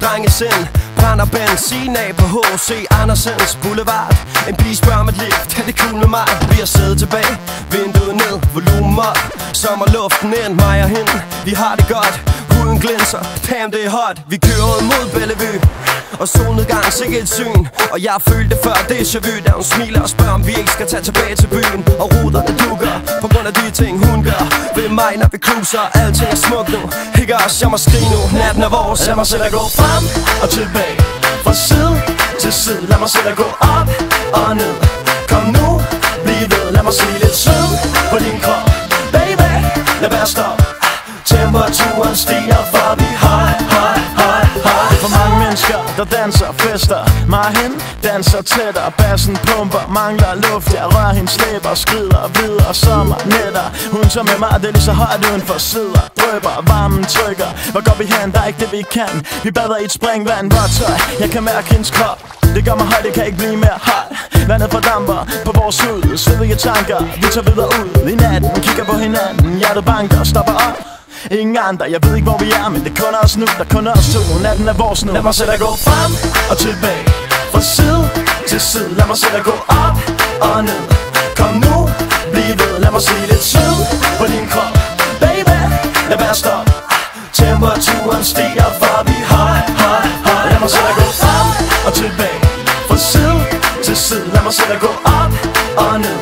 drengesin. Brænder benzin af på H.C. Andersens Boulevard. En pige spørger om et lift, er det cool med mig? Vi har siddet tilbage, vinduet ned, volumen op. Sommerluften ind, mig og hende, vi har det godt. Huden glinser, damn det er hot. Vi kører mod Bellevue, og solnedgang, sikke et syn. Og jeg følte det før déjà vu, da hun smiler og spørger, om vi ikke skal tage tilbage til byen. Og ruderne dukker, på grund af de ting hun gør ved mig, når vi cruiser. Alting er smukt nu, ikke os, jeg må skrige nu. Natten er vores, lad mig selv at gå frem og tilbage, fra side til side. Lad mig selv at gå op og ned. Kom nu, bliv ved, lad mig se lidt sød på din krop. Baby, lad være stop. Temperaturen stiger, for vi high. For mange mennesker, der danser, fester. Mig og hende danser tættere. Bassen pumper, mangler luft. Jeg rører hendes læber, skrider videre. Sommernætter, hun tager med mig. Det er lige så højt uden for sidder. Drøber, varmen trykker. Hvor går vi hen? Der er ikke det vi kan. Vi bader i et springvand, vådt tøj. Jeg kan mærke hendes krop. Det gør mig højt, det kan ikke blive mere hot. Vandet fordamper på vores hud. Svedige tanker, vi tager videre ud i natten. Kigger på hinanden, hjertet banker, stopper op. Ingen andre, jeg ved ikke hvor vi er, men det er kun os nu, der er kun os to. Natten er vores nu. Lad mig selv at gå frem og tilbage, fra side til side. Lad mig selv at gå op og ned. Kom nu, bliv ved, lad mig se lidt sød på din krop. Baby, lad være stop. Temperaturen stiger, for vi high. Lad mig selv at gå frem og tilbage, fra side til side. Lad mig selv at gå op og ned.